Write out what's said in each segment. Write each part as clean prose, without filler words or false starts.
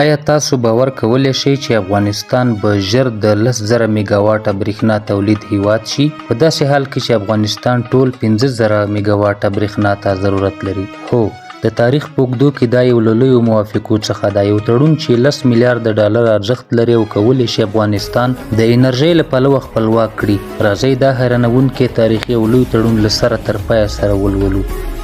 آیا تاسو باور کولی شئ چې افغانستان به ژر د 10,000 میګاواټه برېښنا تولید هیواد شي په داسې حال کې چې افغانستان ټول 15,000 میګاواټه برېښنا ته ضرورت لري؟ هو، د تاریخ په اوږدو کې دا یو له لویو موافقو څخه ده، یو تړون چې 10 میلیارده ډالر ارزښت لري او کولی شي افغانستان د انرژۍ له پلوه خپلواک کړي. راځئ دا حیرانوونکی تاریخي او لوی تړون له سره تر پایه سره ولولو.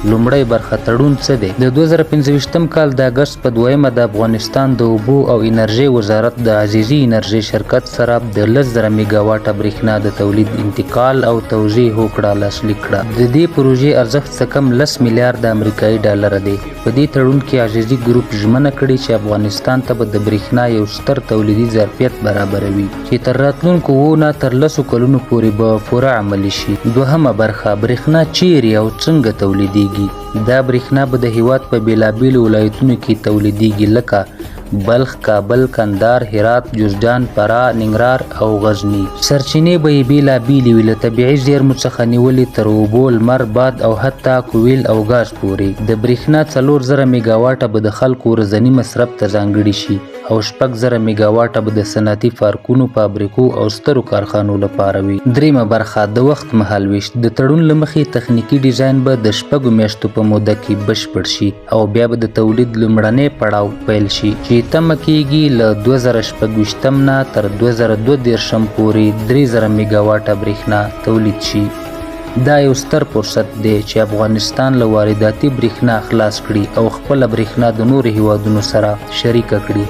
لومړی برخه تړون څه دی؟ د 2015 کال د اګست په 2مه د افغانستان د اوبو او انرژۍ وزارت د عزیزي انرژۍ شرکت سره د 10,000 میګاواټه برېښنا د تولید انتقال او توزیع هوکړه لاسلیک کړه. د دې پروژې ارزښت څه کم 10 میلیارده امریکایي ډالر دی. په دې تړون کې عزیزي ګروپ ژمنه کړې چې افغانستان ته به د برېښنا یو ستر تولیدي ظرفیت برابروي چې تر راتلونکو 7 نه تر 10 کلونو پورې به پوره عملي شي. دوهمه برخه برېښنا چیرې او څنګه تولیدیږي؟ دا برېښنا به د هیواد په بیلابیلو ولایتونو کې تولیدیږي لکه بلخ، کابل، کندهار، هرات، جوزجان، فراه، ننګرهار او غزني. سرچینې به یې بیلابیلې وي، له طبیعي زیرمو څخه نیولې تر اوبو، لمر، باد او حتی کویل او ګاز پورې. د برېښنا 4,000 میګاواټه به د خلکو ورځني مصرف ته ځانګړي شي او 6,000 میګاواټه به د صنعتي پارکونو، فابریکو او سترو کارخانو لپاره وي. دریمه برخه د وخت مهالویش. د تړون له مخې تخنیکي ډیزاین به د 6 میاشتو په موده کې بشپړ شي او بیا به د تولید لومړنی پړاو پیل شي چې تمه کیږي له 2026 نه تر 2032 پورې 3,000 میګاواټه برېښنا تولید شي. دا یو ستر فرصت دی چې افغانستان له وارداتي برېښنا خلاص کړي او خپله برېښنا د نورو هیوادونو سره شریکه کړي.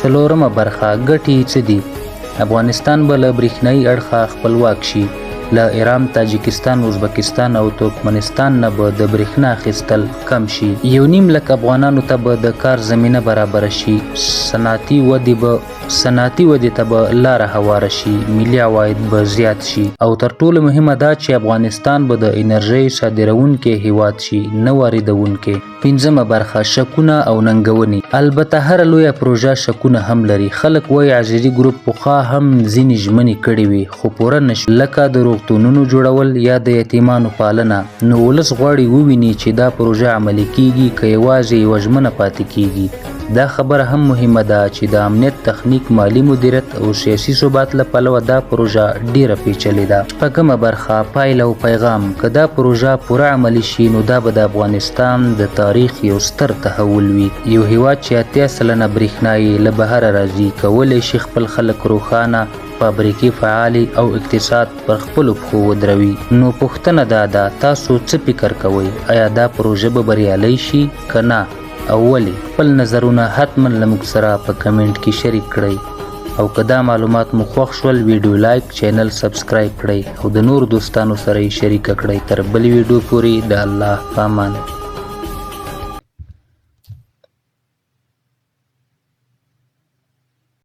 څلورمه برخه ګټې څه دي؟ افغانستان به له برېښنایي اړخه خپلواک شي. له ایران، تاجکستان، ازبکستان او ترکمنستان نه به د برېښنا اخیستل کم شي. 1.5 لک افغانانو ته به د کار زمینه برابره شي. صنعتي ودې ته به لاره هواره شي. ملي عواید به زیات شي او تر ټولو مهمه دا چې افغانستان به د انرژۍ صادروونکی هیواد شي، نه واردوونکی. پنځمه برخه شکونه او ننګونې. البته هره لویه پروژه شکونه هم لري. خلک وایي عزیزي ګروپ پخوا هم ځینې ژمنې کړې وي خو پوره نشوې، لکه د روغتونونو جوړول یا د یتیمانو پالنه. نو ولس غواړي وویني چې دا پروژه عملي کیږي که یوازې یوه ژمنه پاتې کیږي. دا خبره هم مهمه ده چې د امنیت، تخنیک، مالی مدیریت او سیاسي ثبات له پلوه دا پروژه ډیره پیچلې ده. شپږمه برخه پایله او پیغام. که دا پروژه پوره عملي شي نو دا به د افغانستان د تاریخ یو ستر تحول وي. یو هیواد چې 80% برېښنا یې له بهره راځي کولی شي خپل خلک روښانه، فابریکې فعالي او اقتصاد پر خپلو پښو ودروي. نو پوښتنه دا ده تاسو څه فکر کوئ؟ آیا دا پروژه به بریالۍ شي که نه او ولې؟ خپل نظرونه حتما له موږ سره په کمنټ کې شریک کړئ او که دا معلومات مو خوښ شول ویډیو لایک، چینل سبسکرایب کړئ او د نورو دوستانو سره یې شریکه کړئ. تر بل ویډیو پورې د الله په امان.